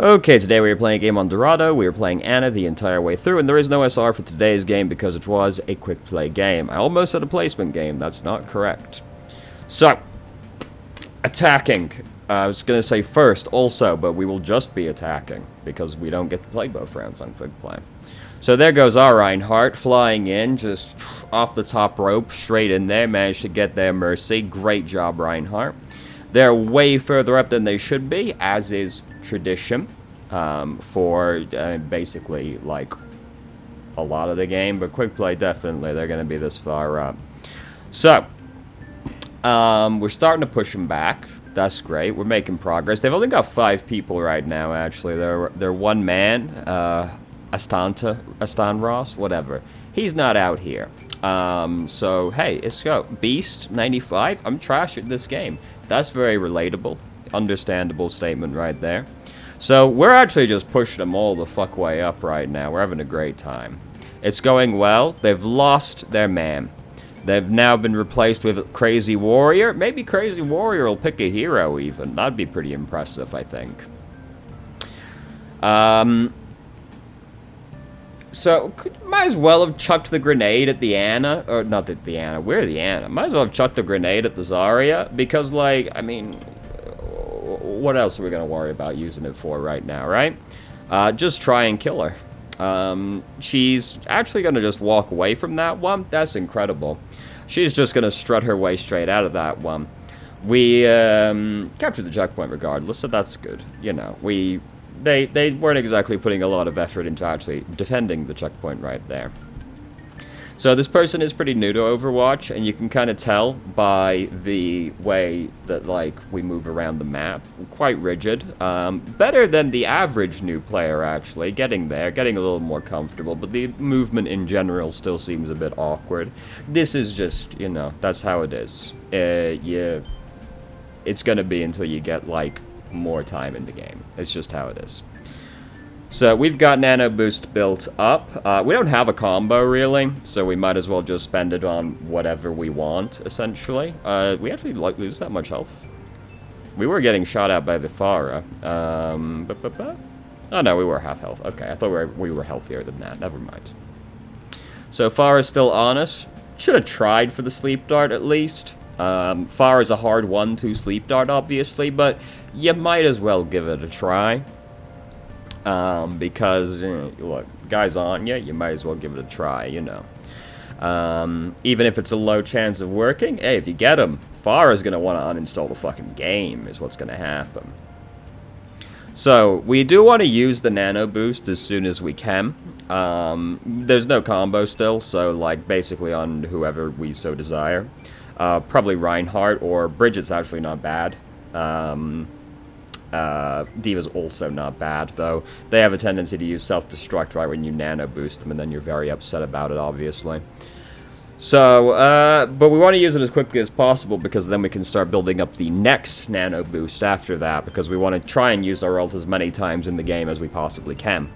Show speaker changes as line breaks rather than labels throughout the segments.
Okay, today we are playing a game on Dorado. We are playing Anna the entire way through, and there is no SR for today's game because it was a quick play game. I almost said a placement game. That's not correct. So, attacking. I was going to say first also, but we will just be attacking because we don't get to play both rounds on quick play. So there goes our Reinhardt flying in, just off the top rope, straight in there, managed to get their mercy. Great job, Reinhardt. They're way further up than they should be, as is tradition for basically like a lot of the game, but quick play definitely they're going to be this far up. So we're starting to push them back. That's great. We're making progress. They've only got 5 people right now. Actually, they're one man, Astan Ross, whatever. He's not out here. So hey, let's go. Beast 95. I'm trash at this game. That's very relatable. Understandable statement right there. So we're actually just pushing them all the fuck way up right now. We're having a great time. It's going well. They've lost their man. They've now been replaced with Crazy Warrior. Maybe Crazy Warrior will pick a hero even. That'd be pretty impressive, I think. So, might as well have chucked the grenade at the Anna. Or, not at the Anna. We're the Anna. Might as well have chucked the grenade at the Zarya. Because, like, I mean, what else are we going to worry about using it for right now, right? Just try and kill her. She's actually going to just walk away from that one. That's incredible. She's just going to strut her way straight out of that one. We captured the checkpoint regardless, so that's good. You know, They weren't exactly putting a lot of effort into actually defending the checkpoint right there. So this person is pretty new to Overwatch, and you can kind of tell by the way that, like, we move around the map. Quite rigid. Better than the average new player, actually. Getting there, getting a little more comfortable, but the movement in general still seems a bit awkward. This is just, you know, that's how it is. It's gonna be until you get, like, more time in the game. It's just how it is. So we've got Nano Boost built up. We don't have a combo really, so we might as well just spend it on whatever we want, essentially. We actually lose that much health. We were getting shot at by the Pharah. Oh no, we were half health. Okay, I thought we were healthier than that. Never mind. So Pharah's still on us. Should have tried for the sleep dart at least. Pharah's a hard one to sleep dart, obviously, but you might as well give it a try. Because, look, guy's on you, you might as well give it a try, you know. Even if it's a low chance of working, hey, if you get him, Pharah's gonna want to uninstall the fucking game, is what's gonna happen. So, we do want to use the Nano Boost as soon as we can. There's no combo still, so, like, basically on whoever we so desire. Probably Reinhardt, or Bridget's actually not bad. Diva's also not bad, though. They have a tendency to use self-destruct right when you nano boost them, and then you're very upset about it, obviously. So, but we want to use it as quickly as possible, because then we can start building up the next nano boost after that, because we want to try and use our ult as many times in the game as we possibly can.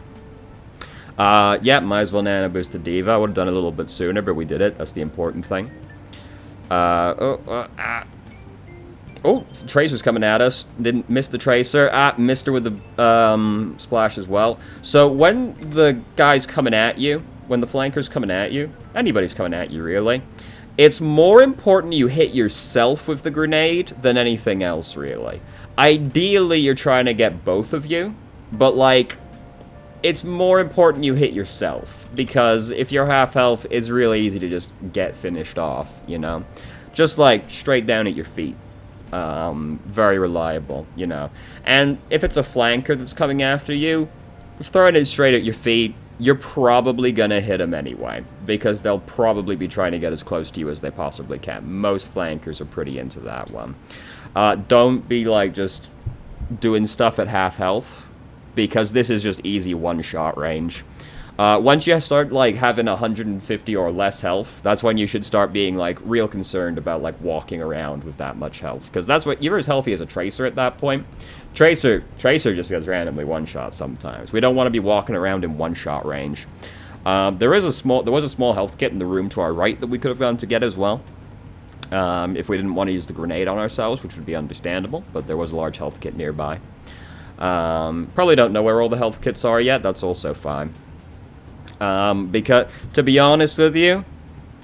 Yeah, might as well nano boost the Diva. I would have done it a little bit sooner, but we did it. That's the important thing. Oh, Tracer's coming at us. Didn't miss the Tracer. Missed her with the splash as well. So when the guy's coming at you, when the flanker's coming at you, anybody's coming at you really, it's more important you hit yourself with the grenade than anything else really. Ideally, you're trying to get both of you, but like, it's more important you hit yourself, because if you're half health, it's really easy to just get finished off, you know? Just like straight down at your feet. Very reliable, you know. And if it's a flanker that's coming after you, throwing it straight at your feet, you're probably gonna hit them anyway, because they'll probably be trying to get as close to you as they possibly can. Most flankers are pretty into that one. Don't be like just doing stuff at half health, because this is just easy one-shot range. Once you start, like, having 150 or less health, that's when you should start being, like, real concerned about, like, walking around with that much health. Because that's what, you're as healthy as a Tracer at that point. Tracer just gets randomly one-shot sometimes. We don't want to be walking around in one-shot range. There was a small health kit in the room to our right that we could have gone to get as well. If we didn't want to use the grenade on ourselves, which would be understandable, but there was a large health kit nearby. Probably don't know where all the health kits are yet. That's also fine. Because, to be honest with you,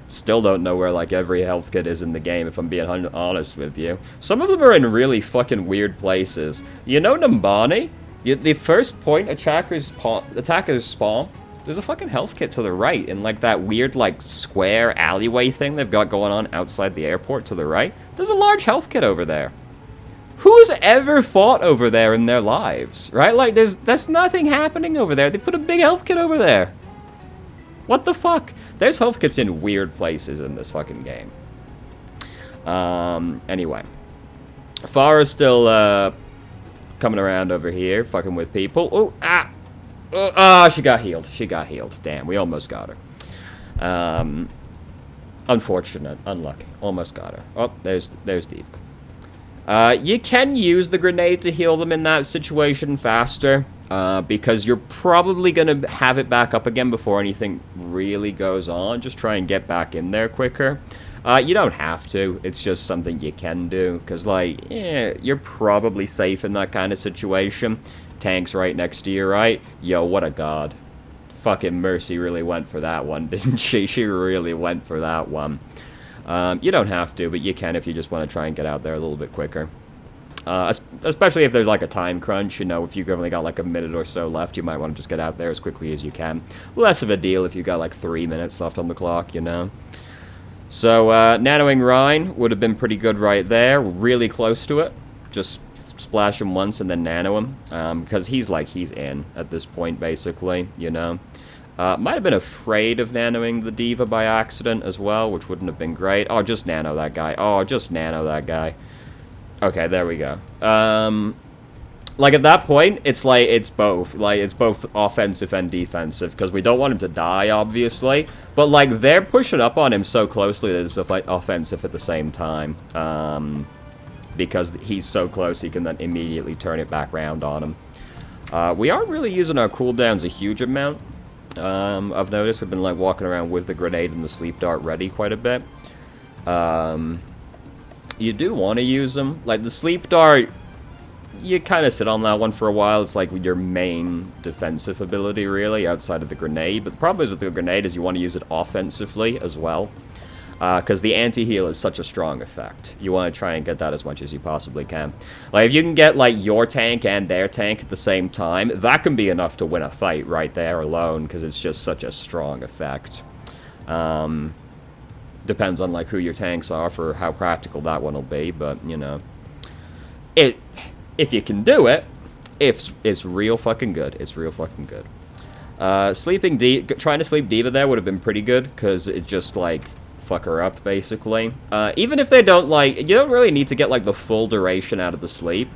still don't know where, like, every health kit is in the game, if I'm being honest with you. Some of them are in really fucking weird places. You know Numbani? The first point attackers spawn, there's a fucking health kit to the right, in, like, that weird, like, square alleyway thing they've got going on outside the airport to the right. There's a large health kit over there. Who's ever fought over there in their lives, right? Like, there's nothing happening over there. They put a big health kit over there. What the fuck? There's health kits in weird places in this fucking game. Anyway. Farah's still, coming around over here, fucking with people. Oh, she got healed. She got healed. Damn, we almost got her. Unfortunate. Unlucky. Almost got her. Oh, there's Diva. You can use the grenade to heal them in that situation faster. Because you're probably going to have it back up again before anything really goes on. Just try and get back in there quicker. You don't have to. It's just something you can do. Because, like, yeah, you're probably safe in that kind of situation. Tank's right next to you, right? Yo, what a god. Fucking Mercy really went for that one, didn't she? She really went for that one. You don't have to, but you can if you just want to try and get out there a little bit quicker. Especially if there's like a time crunch, you know, if you've only got like a minute or so left, you might want to just get out there as quickly as you can. Less of a deal if you've got like 3 minutes left on the clock, you know. So, nanoing Rhine would have been pretty good right there, really close to it. Just splash him once and then nano him, because he's in at this point, basically, you know. Might have been afraid of nanoing the Diva by accident as well, which wouldn't have been great. Oh, just nano that guy. Oh, just nano that guy. Okay, there we go. Like, at that point, it's like, it's both. Like, it's both offensive and defensive, because we don't want him to die, obviously. But, like, they're pushing up on him so closely that it's offensive at the same time. Because he's so close, he can then immediately turn it back round on him. We aren't really using our cooldowns a huge amount. I've noticed we've been, like, walking around with the grenade and the sleep dart ready quite a bit. You do want to use them. Like, the sleep dart, you kind of sit on that one for a while. It's like your main defensive ability, really, outside of the grenade. But the problem is with the grenade is you want to use it offensively as well. Because the anti-heal is such a strong effect. You want to try and get that as much as you possibly can. Like, if you can get, like, your tank and their tank at the same time, that can be enough to win a fight right there alone, because it's just such a strong effect. Depends on, like, who your tanks are for how practical that one will be, but, you know. If you can do it, it's real fucking good. It's real fucking good. Trying to sleep Diva there would have been pretty good, because it just, like, fuck her up, basically. Even if they don't, like, you don't really need to get, like, the full duration out of the sleep.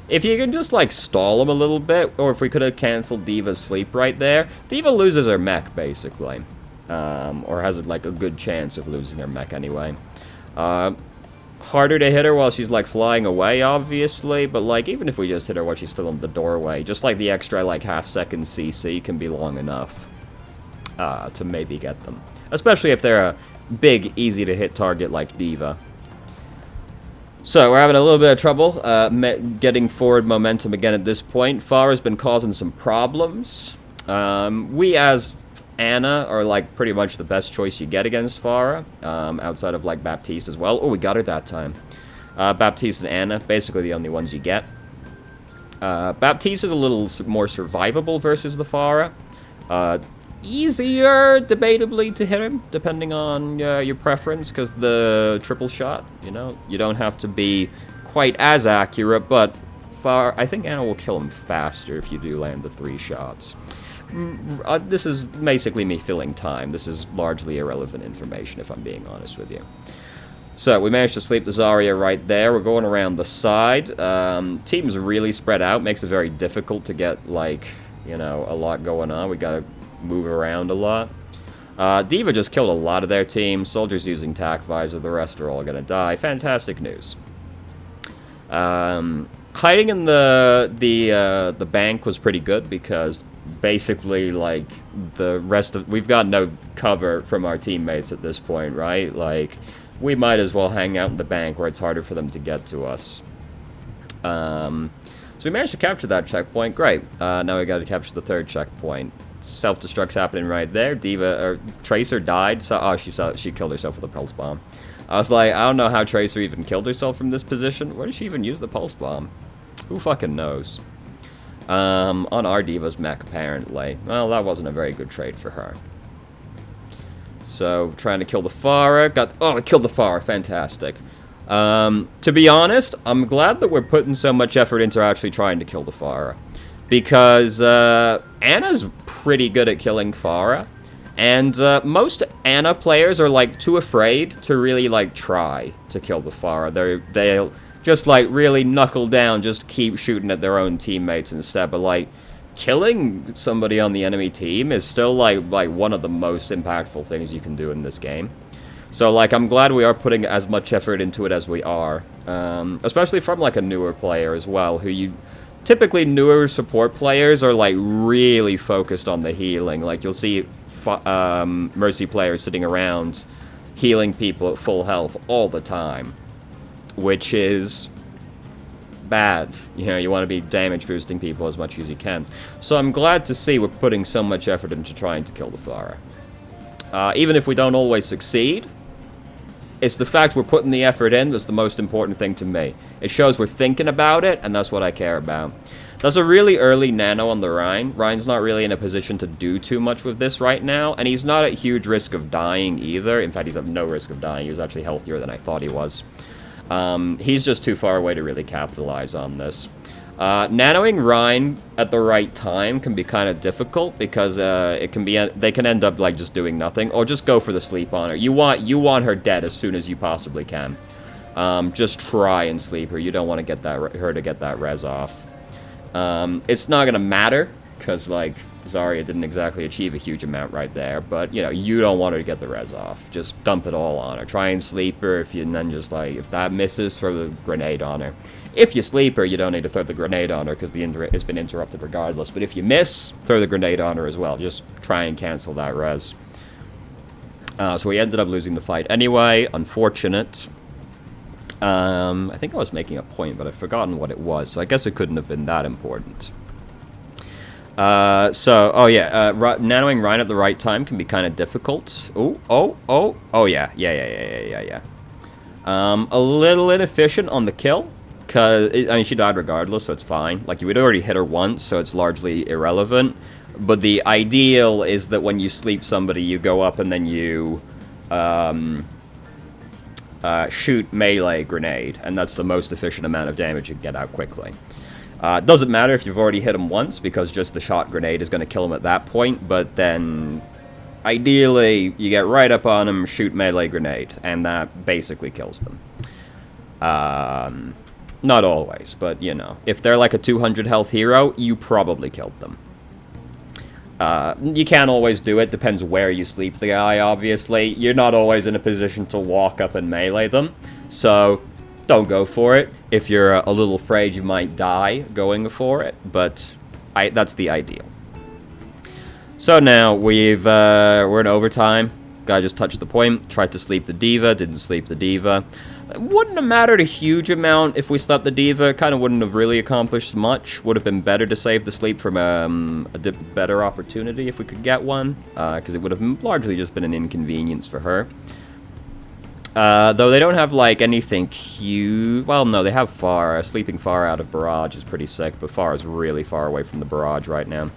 If you can just, like, stall them a little bit, or if we could have canceled Diva's sleep right there, Diva loses her mech, basically. Or has, like, a good chance of losing her mech anyway. Harder to hit her while she's, like, flying away, obviously, but, like, even if we just hit her while she's still in the doorway, just, like, the extra, like, half-second CC can be long enough to maybe get them. Especially if they're a big, easy-to-hit target like Diva. So, we're having a little bit of trouble getting forward momentum again at this point. Farah's been causing some problems. We, as Anna, are, like, pretty much the best choice you get against Farah, outside of, like, Baptiste as well. Oh, we got her that time. Baptiste and Anna, basically the only ones you get. Baptiste is a little more survivable versus the Farah. Easier, debatably, to hit him, depending on your preference, because the triple shot, you know, you don't have to be quite as accurate, but I think Anna will kill him faster if you do land the 3 shots. This is basically me filling time. This is largely irrelevant information, if I'm being honest with you. So, we managed to sleep the Zarya right there. We're going around the side. Team's really spread out. Makes it very difficult to get, like, you know, a lot going on. We gotta move around a lot. Diva just killed a lot of their team. Soldiers using TAC Visor. The rest are all gonna die. Fantastic news. Hiding in the bank was pretty good because basically, like, the rest of... We've got no cover from our teammates at this point, right? Like, we might as well hang out in the bank where it's harder for them to get to us. So we managed to capture that checkpoint. Great. Now we got to capture the third checkpoint. Self-destruct's happening right there. Tracer died. So, she killed herself with a pulse bomb. I was like, I don't know how Tracer even killed herself from this position. Where did she even use the pulse bomb? Who fucking knows? On our D.Va's mech, apparently. Well, that wasn't a very good trade for her. So, trying to kill the Pharah. Oh, I killed the Pharah. Fantastic. To be honest, I'm glad that we're putting so much effort into actually trying to kill the Pharah. Because, Ana's pretty good at killing Pharah. And, most Ana players are, like, too afraid to really, like, try to kill the Pharah. They'll just, like, really knuckle down, just keep shooting at their own teammates instead. But, like, killing somebody on the enemy team is still, like one of the most impactful things you can do in this game. So, like, I'm glad we are putting as much effort into it as we are. Especially from, like, a newer player as well, typically, newer support players are, like, really focused on the healing. Like, you'll see Mercy players sitting around healing people at full health all the time, which is bad. You know, you want to be damage boosting people as much as you can. So I'm glad to see we're putting so much effort into trying to kill the Pharah. Even if we don't always succeed, it's the fact we're putting the effort in that's the most important thing to me. It shows we're thinking about it, and that's what I care about. That's a really early nano on the Rhine. Rhine's not really in a position to do too much with this right now, and he's not at huge risk of dying either. In fact, he's at no risk of dying. He's actually healthier than I thought he was. He's just too far away to really capitalize on this. Nanoing Rhine at the right time can be kind of difficult because they can end up like just doing nothing, or just go for the sleep on her. You want her dead as soon as you possibly can. Just try and sleep her. You don't want to get her to get that res off. It's not gonna matter because like Zarya didn't exactly achieve a huge amount right there, but you know, you don't want her to get the res off. Just dump it all on her. Try and sleep her. And then just like, if that misses, throw the grenade on her. If you sleep her, you don't need to throw the grenade on her because it's been interrupted regardless. But if you miss, throw the grenade on her as well. Just try and cancel that res. So we ended up losing the fight anyway. Unfortunate. I think I was making a point, but I've forgotten what it was. So I guess it couldn't have been that important. Nanoing Rhine at the right time can be kind of difficult. Yeah. A little inefficient on the kill, because, I mean, she died regardless, so it's fine. Like, you had already hit her once, so it's largely irrelevant. But the ideal is that when you sleep somebody, you go up and then you, shoot melee grenade, and that's the most efficient amount of damage you can get out quickly. It doesn't matter if you've already hit them once, because just the shot grenade is going to kill them at that point, but then ideally you get right up on them, shoot melee grenade, and that basically kills them. Not always, but you know, if they're like a 200 health hero, you probably killed them. You can't always do it, depends where you sleep the guy, obviously. You're not always in a position to walk up and melee them, so don't go for it. If you're a little afraid you might die going for it, but that's the ideal. So now we're in overtime. Guy just touched the point, tried to sleep the D.Va, didn't sleep the D.Va. It wouldn't have mattered a huge amount if we slept the D.Va. Kind of wouldn't have really accomplished much. Would have been better to save the sleep from a better opportunity if we could get one, because it would have largely just been an inconvenience for her. Though they don't have, like, anything huge. Well, no, they have Pharah. Sleeping Pharah out of Barrage is pretty sick, but Pharah's really far away from the Barrage right now.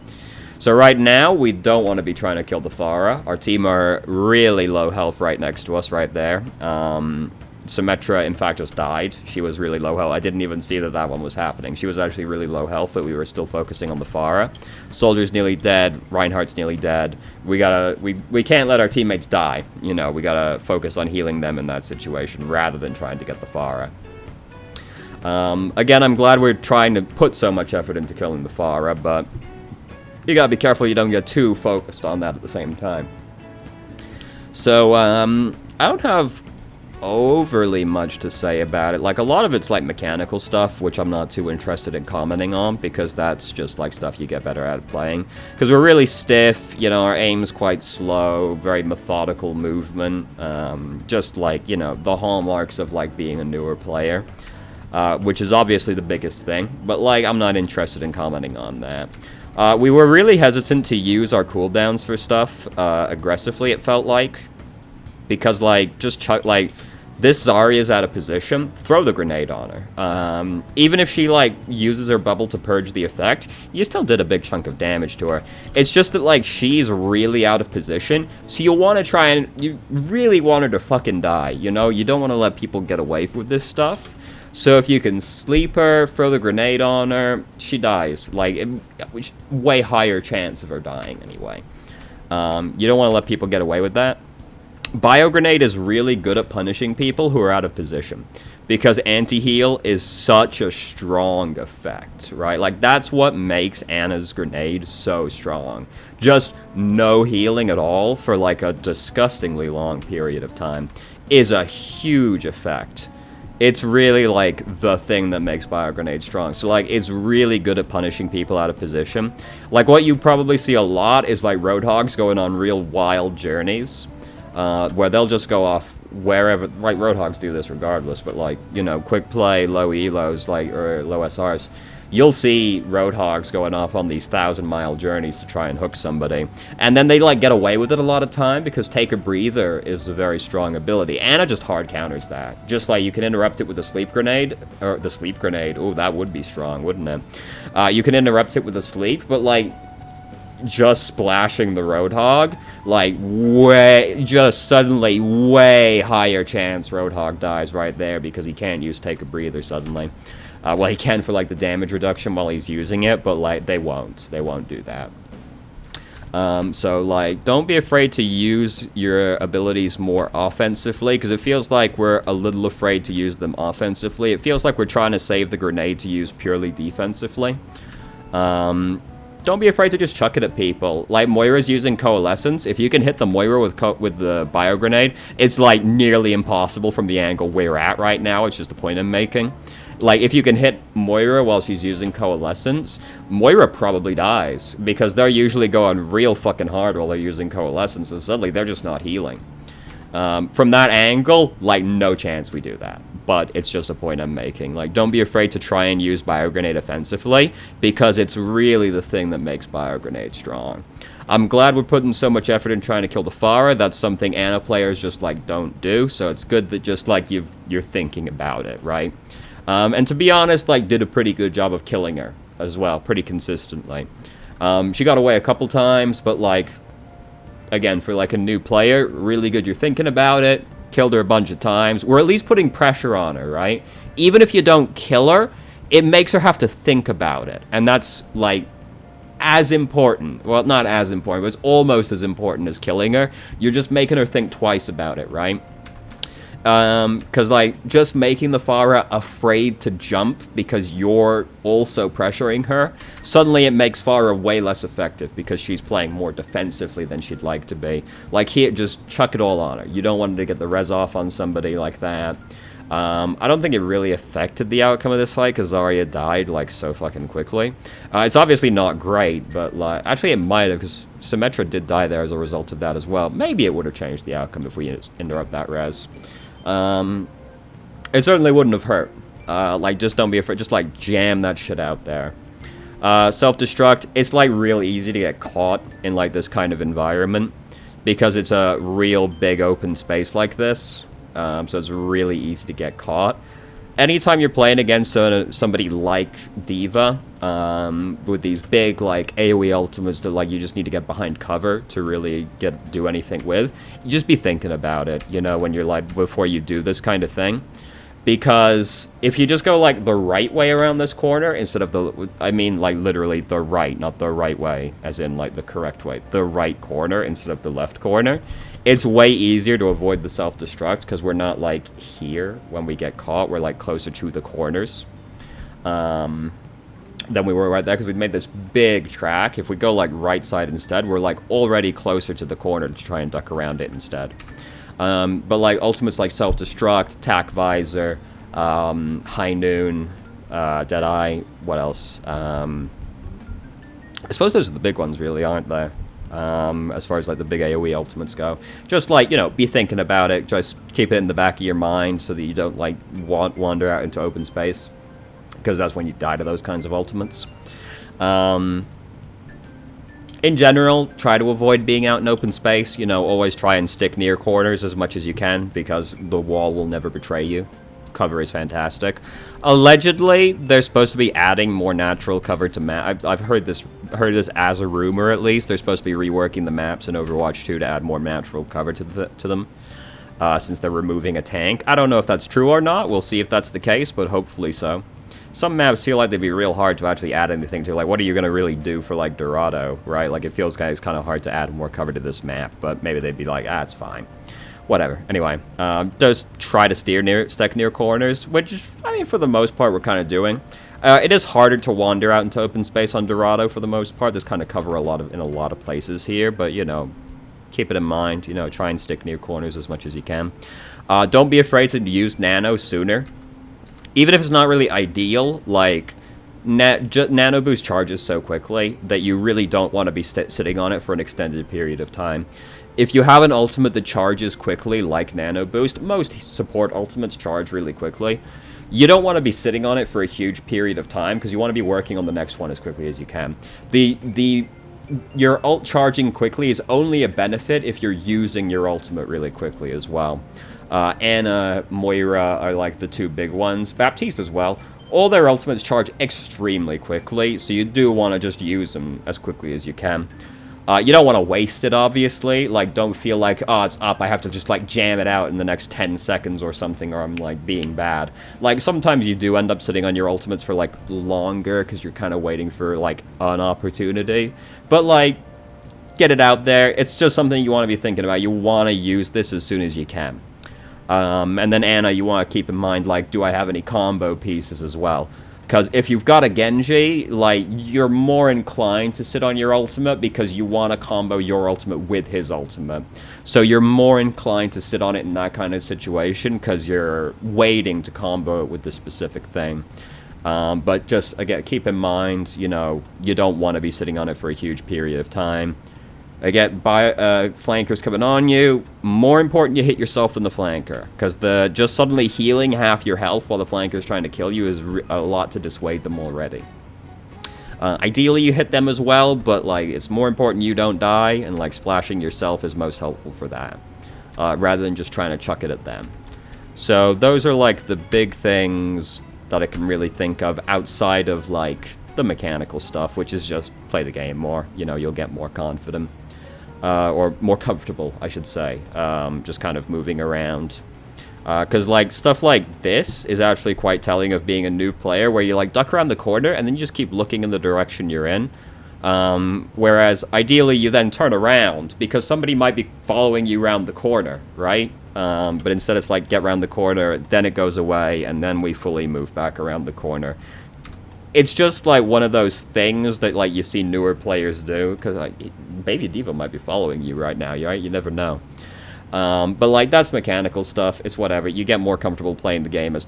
So right now, we don't want to be trying to kill the Pharah. Our team are really low health right next to us right there. Symmetra, in fact, just died. She was really low health. I didn't even see that one was happening. She was actually really low health, but we were still focusing on the Pharah. Soldier's nearly dead. Reinhardt's nearly dead. We can't let our teammates die. You know, we gotta focus on healing them in that situation rather than trying to get the Pharah. Again, I'm glad we're trying to put so much effort into killing the Pharah, but you gotta be careful you don't get too focused on that at the same time. So, I don't have overly much to say about it. Like, a lot of it's like mechanical stuff, which I'm not too interested in commenting on, because that's just like stuff you get better at playing. Because we're really stiff, you know, our aim's quite slow, very methodical movement, just like, you know, the hallmarks of like being a newer player. which is obviously the biggest thing. But, like, I'm not interested in commenting on that. We were really hesitant to use our cooldowns for stuff aggressively, it felt like. Because, like, just this Zarya's out of position, throw the grenade on her. Even if she, like, uses her bubble to purge the effect, you still did a big chunk of damage to her. It's just that, like, she's really out of position, so you want to try and... You really want her to fucking die, you know? You don't want to let people get away with this stuff. So if you can sleep her, throw the grenade on her, she dies. Like, way higher chance of her dying, anyway. You don't want to let people get away with that. Bio-grenade is really good at punishing people who are out of position, because anti-heal is such a strong effect, right? Like, that's what makes Anna's grenade so strong. Just no healing at all for, like, a disgustingly long period of time is a huge effect. It's really, like, the thing that makes Bio-grenade strong. So, like, it's really good at punishing people out of position. Like, what you probably see a lot is, like, Roadhogs going on real wild journeys. Where they'll just go off wherever, right, Roadhogs do this regardless, but, like, you know, quick play, low elos, like, or low SRs, you'll see Roadhogs going off on these 1,000-mile journeys to try and hook somebody, and then they, like, get away with it a lot of time, because Take a Breather is a very strong ability. Anna just hard counters that. Just like you can interrupt it with a sleep grenade, or the sleep grenade, oh, that would be strong, wouldn't it? You can interrupt it with a sleep, but, like, just splashing the Roadhog, like, just suddenly way higher chance Roadhog dies right there, because he can't use Take a Breather suddenly. Well, he can for, like, the damage reduction while he's using it, but, like, they won't do that. So, like, don't be afraid to use your abilities more offensively, because it feels like we're a little afraid to use them offensively. It feels like we're trying to save the grenade to use purely defensively. Don't be afraid to just chuck it at people. Like, Moira's using Coalescence. If you can hit the Moira with the Bio-grenade, it's, like, nearly impossible from the angle we're at right now. It's just a point I'm making. Like, if you can hit Moira while she's using Coalescence, Moira probably dies, because they're usually going real fucking hard while they're using Coalescence, and suddenly they're just not healing. From that angle, like, no chance we do that. But it's just a point I'm making. Like, don't be afraid to try and use Bio-grenade offensively, because it's really the thing that makes Bio-grenade strong. I'm glad we're putting so much effort in trying to kill the Pharah. That's something Ana players just, like, don't do, so it's good that just, like, you're thinking about it, right? And to be honest, like, did a pretty good job of killing her as well, pretty consistently. She got away a couple times, but, like, again, for, like, a new player, really good you're thinking about it. Killed her a bunch of times. We're at least putting pressure on her, right? Even if you don't kill her, it makes her have to think about it. And that's, like, as important. Well, not as important, but it's almost as important as killing her. You're just making her think twice about it, right? Because, like, just making the Pharah afraid to jump because you're also pressuring her, suddenly it makes Pharah way less effective because she's playing more defensively than she'd like to be. Like, here, just chuck it all on her. You don't want to get the res off on somebody like that. I don't think it really affected the outcome of this fight because Zarya died, like, so fucking quickly. It's obviously not great, but, like, actually it might have, because Symmetra did die there as a result of that as well. Maybe it would have changed the outcome if we interrupt that res. It certainly wouldn't have hurt. Like, just don't be afraid. Just, like, jam that shit out there. Self-destruct, it's, like, real easy to get caught in, like, this kind of environment because it's a real big open space like this. So it's really easy to get caught. Anytime you're playing against somebody like D.Va, with these big, like, AoE ultimates that, like, you just need to get behind cover to really do anything with, you just be thinking about it, you know, when you're, like, before you do this kind of thing. Because if you just go, like, the right way around this corner instead of I mean, like, literally the right, not the right way, as in, like, the correct way, the right corner instead of the left corner, it's way easier to avoid the self-destruct because we're not, like, here when we get caught. We're, like, closer to the corners than we were right there because we've made this big track. If we go, like, right side instead, we're, like, already closer to the corner to try and duck around it instead. But, like, ultimates like self-destruct, tack visor, high noon, deadeye, what else? I suppose those are the big ones, really, aren't they? as far as like the big AoE ultimates go. Just like, you know, be thinking about it. Just keep it in the back of your mind so that you don't like wander out into open space, because that's when you die to those kinds of ultimates. In general, try to avoid being out in open space. You know, always try and stick near corners as much as you can, because the wall will never betray you. Cover is fantastic. Allegedly, they're supposed to be adding more natural cover to map. I've heard this as a rumor, at least. They're supposed to be reworking the maps in Overwatch 2 to add more natural cover to them, since they're removing a tank. I don't know if that's true or not. We'll see if that's the case, but hopefully so. Some maps feel like they'd be real hard to actually add anything to. Like, what are you going to really do for, like, Dorado, right? Like, it feels kind of hard to add more cover to this map, but maybe they'd be like, it's fine. Whatever. Anyway, just try to stick near corners, which, I mean, for the most part, we're kind of doing. It is harder to wander out into open space on Dorado for the most part. There's kind of cover in a lot of places here, but, you know, keep it in mind. You know, try and stick near corners as much as you can. Don't be afraid to use Nano sooner. Even if it's not really ideal, like, Nano Boost charges so quickly that you really don't want to be sitting on it for an extended period of time. If you have an ultimate that charges quickly, like Nano Boost, most support ultimates charge really quickly. You don't want to be sitting on it for a huge period of time, because you want to be working on the next one as quickly as you can. Your ult charging quickly is only a benefit if you're using your ultimate really quickly as well. Ana, Moira are like the two big ones. Baptiste as well. All their ultimates charge extremely quickly, so you do want to just use them as quickly as you can. You don't want to waste it, obviously. Like, don't feel like, oh, it's up, I have to just, like, jam it out in the next 10 seconds or something, or I'm, like, being bad. Like, sometimes you do end up sitting on your ultimates for, like, longer, because you're kind of waiting for, like, an opportunity. But, like, get it out there. It's just something you want to be thinking about. You want to use this as soon as you can. And then Ana, you want to keep in mind, like, do I have any combo pieces as well? Because if you've got a Genji, like, you're more inclined to sit on your ultimate because you want to combo your ultimate with his ultimate. So you're more inclined to sit on it in that kind of situation because you're waiting to combo it with the specific thing. But just, again, keep in mind, you know, you don't want to be sitting on it for a huge period of time. Again, flankers coming on you. More important you hit yourself than the flanker, because just suddenly healing half your health while the flanker's trying to kill you is a lot to dissuade them already. Ideally, you hit them as well, but like it's more important you don't die, and like splashing yourself is most helpful for that, rather than just trying to chuck it at them. So those are like the big things that I can really think of outside of like the mechanical stuff, which is just play the game more. You know, you'll get more confident. Or more comfortable, I should say, just kind of moving around. Because, like, stuff like this is actually quite telling of being a new player, where you, like, duck around the corner, and then you just keep looking in the direction you're in. Whereas, ideally, you then turn around, because somebody might be following you around the corner, right? But instead it's like, get around the corner, then it goes away, and then we fully move back around the corner. It's just, like, one of those things that, like, you see newer players do, because, like, Baby Diva might be following you right now, right? You never know. But, like, that's mechanical stuff. It's whatever. You get more comfortable playing the game as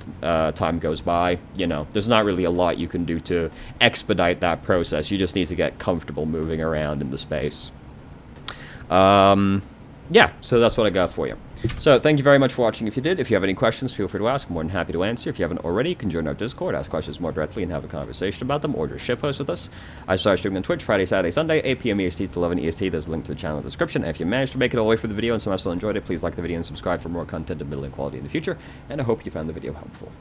time goes by. You know, there's not really a lot you can do to expedite that process. You just need to get comfortable moving around in the space. Yeah, so that's what I got for you. So, thank you very much for watching. If you did, if you have any questions, feel free to ask. I'm more than happy to answer. If you haven't already, you can join our Discord, ask questions more directly, and have a conversation about them, or just shitpost with us. I start streaming on Twitch Friday, Saturday, Sunday, 8 p.m. EST to 11 EST. There's a link to the channel in the description. And if you managed to make it all the way through the video and somehow still enjoyed it, please like the video and subscribe for more content of middling quality in the future. And I hope you found the video helpful.